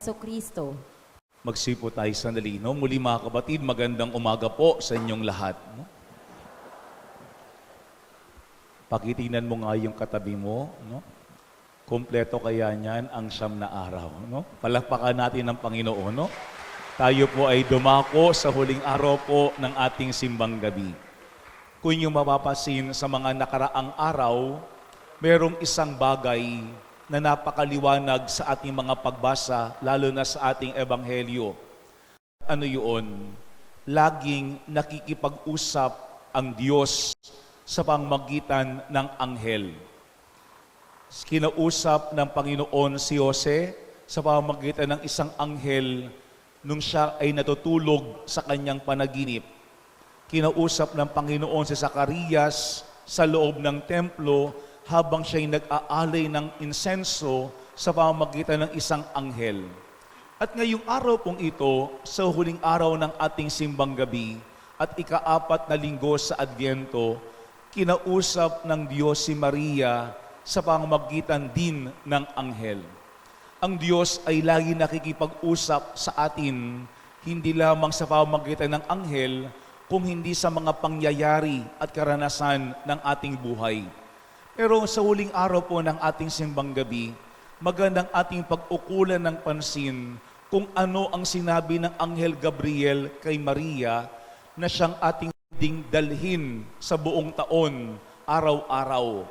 Kristo. Magsipo tayo sandali, no? Muli mga kapatid, magandang umaga po sa inyong lahat. No? Pakitingnan mo nga yung katabi mo, no? Kompleto kaya niyan ang 9 na araw, no? Palakpakan natin ang Panginoon, no? Tayo po ay dumako sa huling araw po ng ating simbang gabi. Kung yung mapapasin sa mga nakaraang araw, merong isang bagay na napakaliwanag sa ating mga pagbasa, lalo na sa ating ebanghelyo. Ano yun? Laging nakikipag-usap ang Diyos sa pamamagitan ng anghel. Kinausap ng Panginoon si Jose sa pamamagitan ng isang anghel nung siya ay natutulog sa kanyang panaginip. Kinausap ng Panginoon si Zacarias sa loob ng templo habang siya'y nag-aalay ng insenso sa pamamagitan ng isang anghel. At ngayong araw pong ito, sa huling araw ng ating simbang gabi at ika-4 na linggo sa Adbyento, kinausap ng Diyos si Maria sa pamamagitan din ng anghel. Ang Diyos ay lagi nakikipag-usap sa atin, hindi lamang sa pamamagitan ng anghel, kung hindi sa mga pangyayari at karanasan ng ating buhay. Pero sa huling araw po ng ating simbang gabi, magandang ating pag-ukulan ng pansin kung ano ang sinabi ng Anghel Gabriel kay Maria na siyang ating pwedeng dalhin sa buong taon, araw-araw.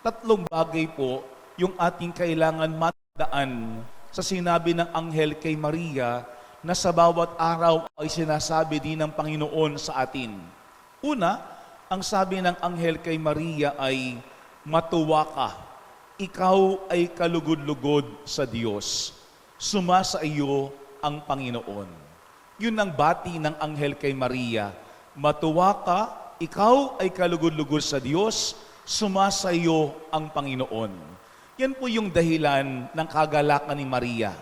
3 bagay po yung ating kailangan matandaan sa sinabi ng Anghel kay Maria na sa bawat araw ay sinasabi din ng Panginoon sa atin. Una, ang sabi ng Anghel kay Maria ay, matuwa ka, ikaw ay kalugod-lugod sa Diyos. Sumasa iyo ang Panginoon. Yun ang bati ng anghel kay Maria. Matuwa ka, ikaw ay kalugod-lugod sa Diyos. Sumasa iyo ang Panginoon. Yan po yung dahilan ng kagalakan ni Maria.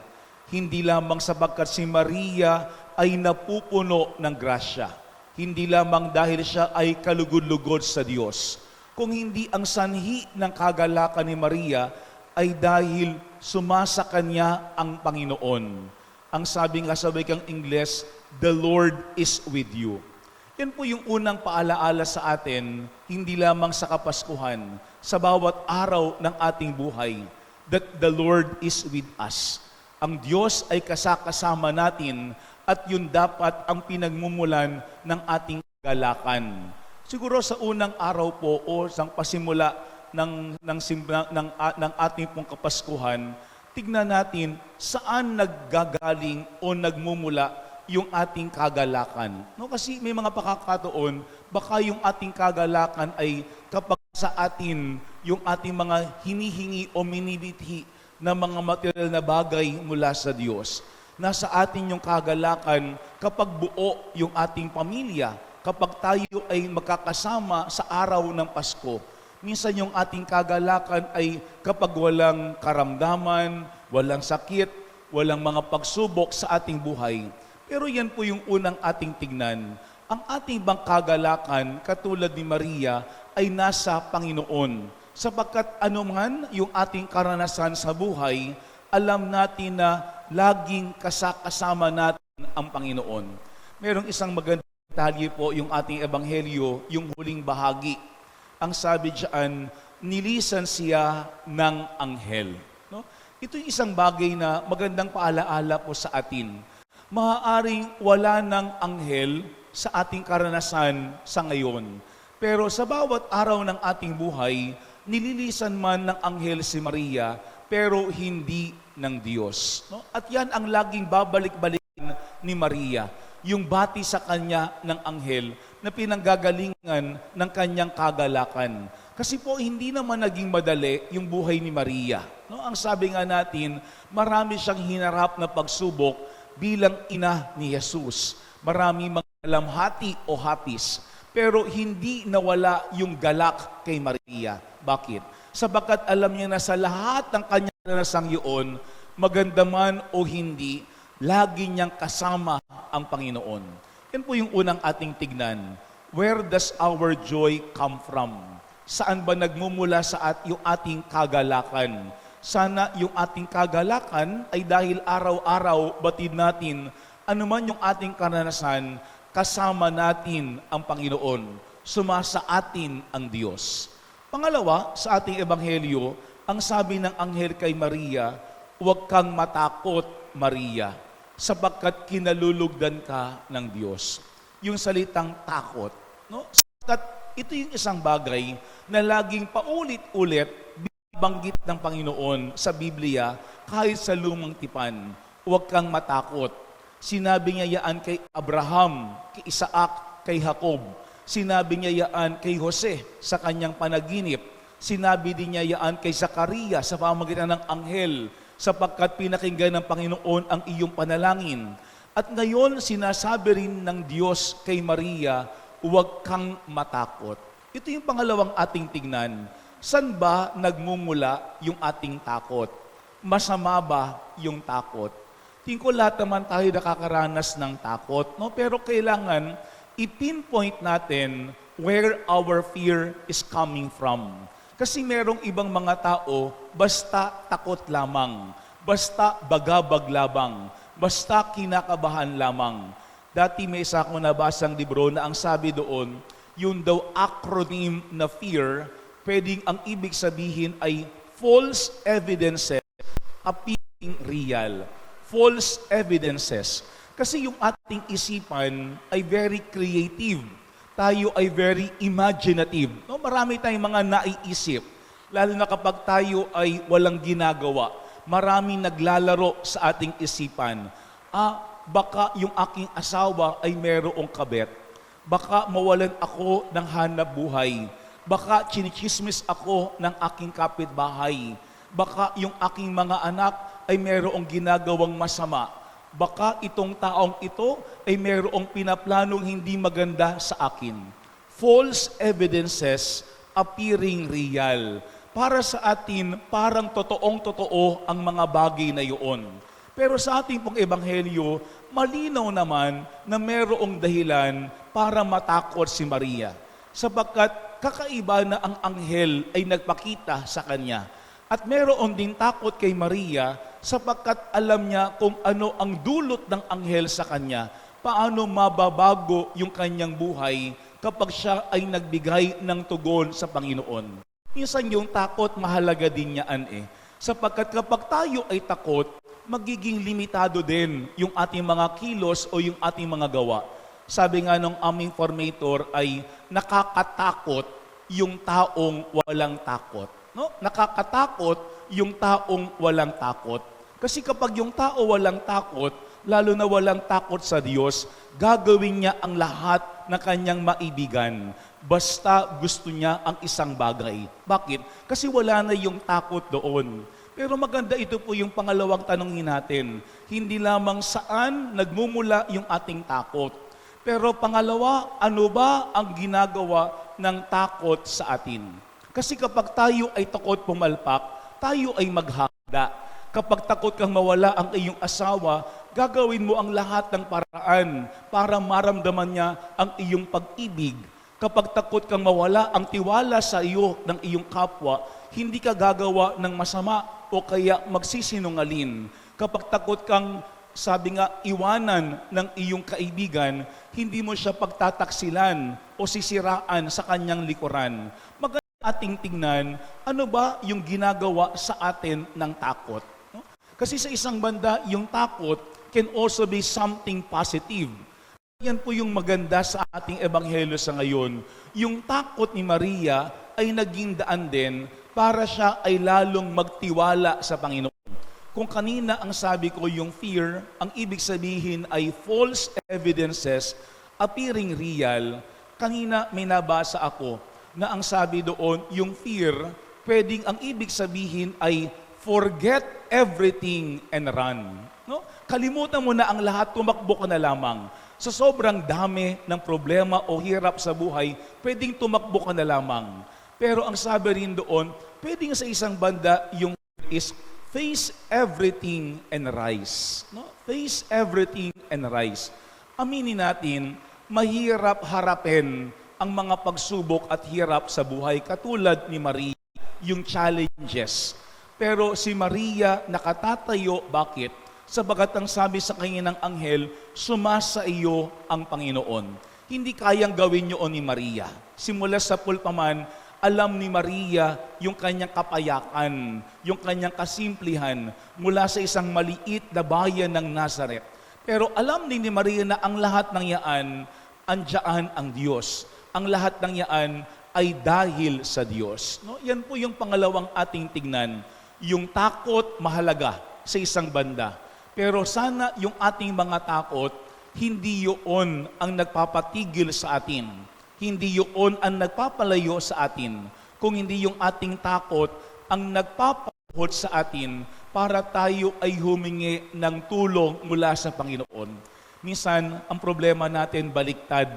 Hindi lamang sapagkat si Maria ay napupuno ng grasya. Hindi lamang dahil siya ay kalugod-lugod sa Diyos. Kung hindi ang sanhi ng kagalakan ni Maria ay dahil sumasa kanya ang Panginoon. Ang sabi nga sa wikang Ingles, the Lord is with you. Yan po yung unang paalaala sa atin, hindi lamang sa Kapaskuhan, sa bawat araw ng ating buhay, that the Lord is with us. Ang Diyos ay kasakasama natin at yun dapat ang pinagmumulan ng ating kagalakan. Siguro sa unang araw po o sa pasimula ng ating pong Kapaskuhan, tignan natin saan naggagaling o nagmumula yung ating kagalakan. No, kasi may mga pakakataon, baka yung ating kagalakan ay kapag sa atin yung ating mga hinihingi o minibiti na mga material na bagay mula sa Diyos. Nasa atin yung kagalakan kapag buo yung ating pamilya, kapag tayo ay magkakasama sa araw ng Pasko. Minsan yung ating kagalakan ay kapag walang karamdaman, walang sakit, walang mga pagsubok sa ating buhay. Pero yan po yung unang ating tignan. Ang ating bang kagalakan, katulad ni Maria, ay nasa Panginoon. Sapagkat anuman yung ating karanasan sa buhay, alam natin na laging kasama natin ang Panginoon. Merong isang magandang detalye po yung ating ebanghelyo, yung huling bahagi. Ang sabi diyan, nilisan siya ng anghel. No? Ito yung isang bagay na magandang paalaala po sa atin. Maaaring wala ng anghel sa ating karanasan sa ngayon. Pero sa bawat araw ng ating buhay, nililisan man ng anghel si Maria, pero hindi ng Diyos. No? At yan ang laging babalik-balikin ni Maria. Yung bati sa kanya ng anghel na pinanggagalingan ng kanyang kagalakan. Kasi po hindi naman naging madali yung buhay ni Maria. No? Ang sabi nga natin, marami siyang hinarap na pagsubok bilang ina ni Jesus. Marami mga alamhati o hapis. Pero hindi nawala yung galak kay Maria. Bakit? Sapagkat alam niya na sa lahat ng kanyang narasang yun, maganda man o hindi, lagi niyang kasama ang Panginoon. Yan po yung unang ating tignan. Where does our joy come from? Saan ba nagmumula yung ating kagalakan? sana yung ating kagalakan ay dahil araw-araw batid natin anuman yung ating karanasan, kasama natin ang Panginoon. Sumasa atin ang Diyos. Pangalawa, sa ating ebanghelyo, ang sabi ng anghel kay Maria, huwag kang matakot, Maria, sapagkat kinalulugdan ka ng Diyos. Yung salitang takot. No? Sapagkat ito yung isang bagay na laging paulit-ulit banggit ng Panginoon sa Biblia kahit sa lumang tipan. Huwag kang matakot. Sinabi niya yaan kay Abraham, kay Isaac, kay Jacob. Sinabi niya yaan kay Jose sa kanyang panaginip. Sinabi din niya yaan kay Zacarias sa pamamagitan ng anghel sapagkat pinakinggan ng Panginoon ang iyong panalangin. At ngayon sinasabi rin ng Diyos kay Maria, huwag kang matakot. Ito yung pangalawang ating tignan. San ba nagmumula yung ating takot? Masama ba yung takot? Tingin ko lahat naman tayo nakakaranas ng takot, no? Pero kailangan i-pinpoint natin where our fear is coming from. Kasi merong ibang mga tao, basta takot lamang, basta bagabag lamang, basta kinakabahan lamang. Dati may isa akong nabasang libro na ang sabi doon, yung daw acronym na fear, pwedeng ang ibig sabihin ay false evidences appearing real. False evidences. Kasi yung ating isipan ay very creative. Tayo ay very imaginative. No? Marami tayong mga naiisip. Lalo na kapag tayo ay walang ginagawa. Maraming naglalaro sa ating isipan. Baka yung aking asawa ay merong kabet. Baka mawalan ako ng hanap buhay. Baka chinichismis ako ng aking kapitbahay. Baka yung aking mga anak ay merong ginagawang masama. Baka itong taong ito ay merong pinaplanong hindi maganda sa akin. False evidences appearing real. Para sa atin, parang totoong-totoo ang mga bagay na iyon. Pero sa ating pong ebanghelyo, malinaw naman na merong dahilan para matakot si Maria. Sapagkat kakaiba na ang anghel ay nagpakita sa kanya. At meron din takot kay Maria sapagkat alam niya kung ano ang dulot ng anghel sa kanya, paano mababago yung kanyang buhay kapag siya ay nagbigay ng tugon sa Panginoon. Minsan yung takot, mahalaga din niyaan sapagkat kapag tayo ay takot, magiging limitado din yung ating mga kilos o yung ating mga gawa. Sabi nga ng aming formator ay nakakatakot yung taong walang takot. No? Nakakatakot yung taong walang takot. Kasi kapag yung tao walang takot, lalo na walang takot sa Diyos, gagawin niya ang lahat na kanyang maibigan. Basta gusto niya ang isang bagay. Bakit? Kasi wala na yung takot doon. Pero maganda ito po yung pangalawang tanongin natin. Hindi lamang saan nagmumula yung ating takot. Pero pangalawa, ano ba ang ginagawa ng takot sa atin? Kasi kapag tayo ay takot pumalpak, tayo ay maghahanda. Kapag takot kang mawala ang iyong asawa, gagawin mo ang lahat ng paraan para maramdaman niya ang iyong pag-ibig. Kapag takot kang mawala ang tiwala sa iyo ng iyong kapwa, hindi ka gagawa ng masama o kaya magsisinungalin. Kapag takot kang, sabi nga, iwanan ng iyong kaibigan, hindi mo siya pagtataksilan o sisiraan sa kanyang likuran. Ating tingnan, ano ba yung ginagawa sa atin ng takot? No? Kasi sa isang banda, yung takot can also be something positive. Yan po yung maganda sa ating ebanghelyo sa ngayon. Yung takot ni Maria ay naging daan din para siya ay lalong magtiwala sa Panginoon. Kung kanina ang sabi ko yung fear, ang ibig sabihin ay false evidences appearing real. Kanina may nabasa ako na ang sabi doon, yung fear, pwedeng ang ibig sabihin ay forget everything and run. No? Kalimutan mo na ang lahat, tumakbo ka na lamang. Sa sobrang dami ng problema o hirap sa buhay, pwedeng tumakbo ka na lamang. Pero ang sabi rin doon, pwedeng sa isang banda, yung is face everything and rise. No? Face everything and rise. Aminin natin, mahirap harapin ang mga pagsubok at hirap sa buhay katulad ni Maria, yung challenges. Pero si Maria nakatatayo, bakit? Sabagat ang sabi sa kanya ng anghel, sumasa iyo ang Panginoon. Hindi kayang gawin yun ni Maria. Simula sa pulpaman, alam ni Maria yung kanyang kapayakan, yung kanyang kasimplihan mula sa isang maliit na bayan ng Nazaret. Pero alam din ni Maria na ang lahat ng yaan, andiyan ang Diyos. Ang lahat ng yaan ay dahil sa Diyos. No? Yan po yung pangalawang ating tignan. Yung takot mahalaga sa isang banda. Pero sana yung ating mga takot, hindi yun ang nagpapatigil sa atin. Hindi yun ang nagpapalayo sa atin. Kung hindi yung ating takot ang nagpapahot sa atin para tayo ay humingi ng tulong mula sa Panginoon. Minsan, ang problema natin baliktad.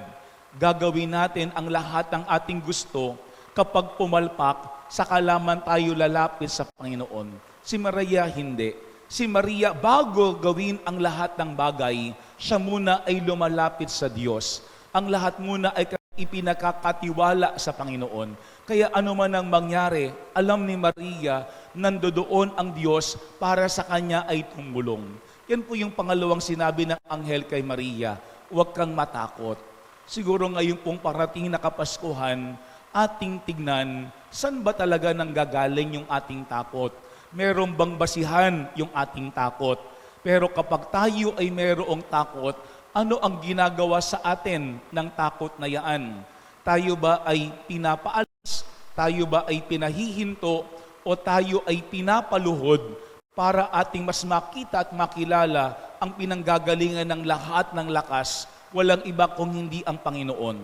Gagawin natin ang lahat ng ating gusto kapag pumalpak, saka lamang tayo lalapit sa Panginoon. Si Maria hindi. Si Maria, bago gawin ang lahat ng bagay, siya muna ay lumalapit sa Diyos. Ang lahat muna ay ipinakakatiwala sa Panginoon. Kaya ano man ang mangyari, alam ni Maria, nandoon ang Diyos para sa kanya ay tumulong. Yan po yung pangalawang sinabi ng anghel kay Maria, huwag kang matakot. Siguro ngayon pong parating na Kapaskuhan, ating tignan, saan ba talaga nanggagaling yung ating takot? Meron bang basihan yung ating takot? Pero kapag tayo ay merong takot, ano ang ginagawa sa atin ng takot na yaan? Tayo ba ay pinapaalis? Tayo ba ay pinahihinto? O tayo ay pinapaluhod para ating mas makita at makilala ang pinanggagalingan ng lahat ng lakas, walang iba kung hindi ang Panginoon.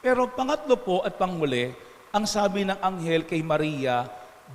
Pero pangatlo po at panghuli, ang sabi ng anghel kay Maria,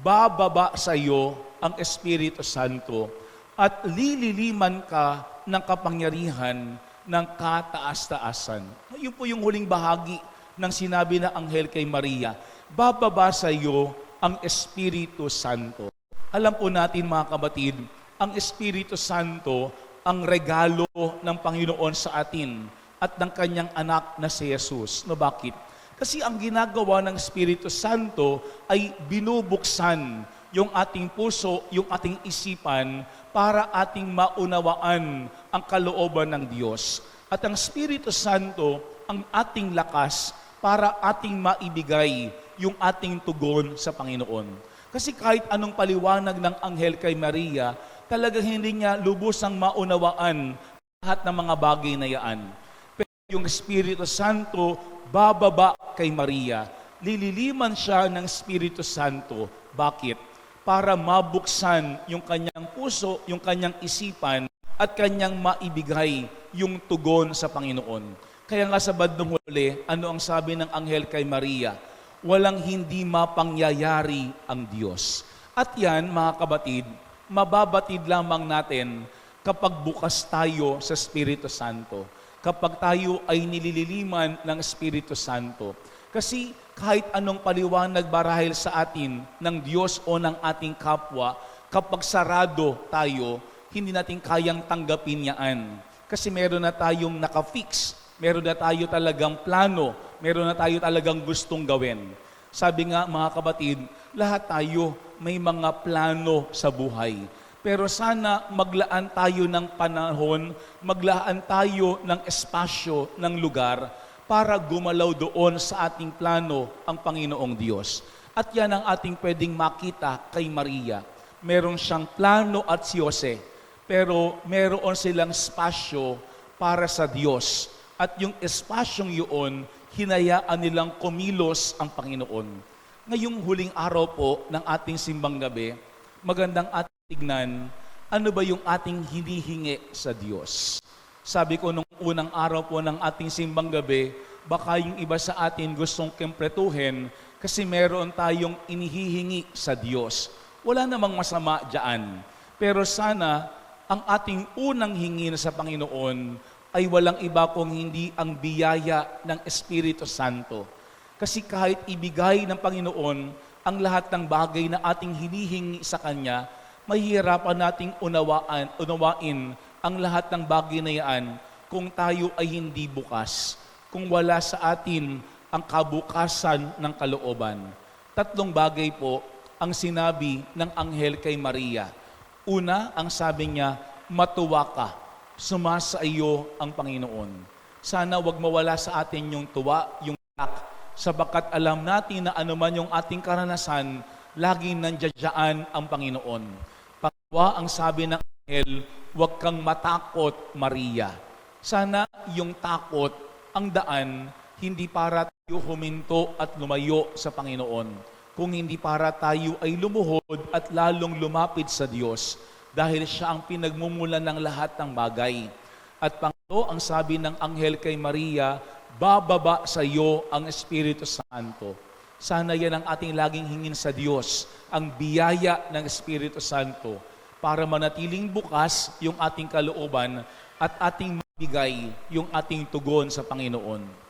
bababa sa iyo ang Espiritu Santo at lililiman ka ng kapangyarihan ng kataas-taasan. Yun po yung huling bahagi ng sinabi ng anghel kay Maria. Bababa sa iyo ang Espiritu Santo. Alam po natin mga kabatid, ang Espiritu Santo ang regalo ng Panginoon sa atin at ng kanyang anak na si Jesus. No, bakit? Kasi ang ginagawa ng Espiritu Santo ay binubuksan yung ating puso, yung ating isipan para ating maunawaan ang kalooban ng Diyos. At ang Espiritu Santo ang ating lakas para ating maibigay yung ating tugon sa Panginoon. Kasi kahit anong paliwanag ng anghel kay Maria, talagang hindi niya lubusang maunawaan lahat ng mga bagay na yaan. Pero yung Espiritu Santo bababa kay Maria. Lililiman siya ng Espiritu Santo. Bakit? Para mabuksan yung kanyang puso, yung kanyang isipan, at kanyang maibigay yung tugon sa Panginoon. Kaya nga sa bandang huli, ano ang sabi ng anghel kay Maria? Walang hindi mapangyayari ang Diyos. At yan, mga kabatid, mababatid lamang natin kapag bukas tayo sa Espiritu Santo. Kapag tayo ay nilililiman ng Espiritu Santo. Kasi kahit anong paliwanag marahil sa atin ng Diyos o ng ating kapwa, kapag sarado tayo, hindi natin kayang tanggapin yan. Kasi meron na tayong nakafix, meron na tayo talagang plano, meron na tayo talagang gustong gawin. Sabi nga mga kabatid, lahat tayo may mga plano sa buhay. Pero sana maglaan tayo ng panahon, maglaan tayo ng espasyo, ng lugar, para gumalaw doon sa ating plano ang Panginoong Diyos. At yan ang ating pwedeng makita kay Maria. Meron siyang plano at si Jose, pero meron silang espasyo para sa Diyos. At yung espasyong yun, hinayaan nilang kumilos ang Panginoon. Ngayong huling araw po ng ating simbang gabi, magandang ating tignan, ano ba yung ating hinihingi sa Diyos? Sabi ko nung unang araw po ng ating simbang gabi, baka yung iba sa atin gustong kumpletuhin kasi meron tayong inihihingi sa Diyos. Wala namang masama dyan. Pero sana, ang ating unang hingin sa Panginoon ay walang iba kung hindi ang biyaya ng Espiritu Santo. Kasi kahit ibigay ng Panginoon ang lahat ng bagay na ating hinihingi sa Kanya, mahihirapan nating unawain ang lahat ng bagay na yan kung tayo ay hindi bukas, kung wala sa atin ang kabukasan ng kalooban. Tatlong bagay po ang sinabi ng anghel kay Maria. Una, ang sabi niya, matuwa ka, sumasa iyo ang Panginoon. Sana wag mawala sa atin yung tuwa, yung iyak, sabakat alam natin na anuman yung ating karanasan, laging nandiyan ang Panginoon. Pangalawa, ang sabi ng anghel, huwag kang matakot, Maria. Sana yung takot, ang daan, hindi para tayo huminto at lumayo sa Panginoon, kung hindi para tayo ay lumuhod at lalong lumapit sa Diyos dahil siya ang pinagmumulan ng lahat ng bagay. At pangatlo, ang sabi ng anghel kay Maria, bababa sa iyo ang Espiritu Santo. Sana yan ang ating laging hingin sa Diyos, ang biyaya ng Espiritu Santo para manatiling bukas yung ating kalooban at ating mabigay yung ating tugon sa Panginoon.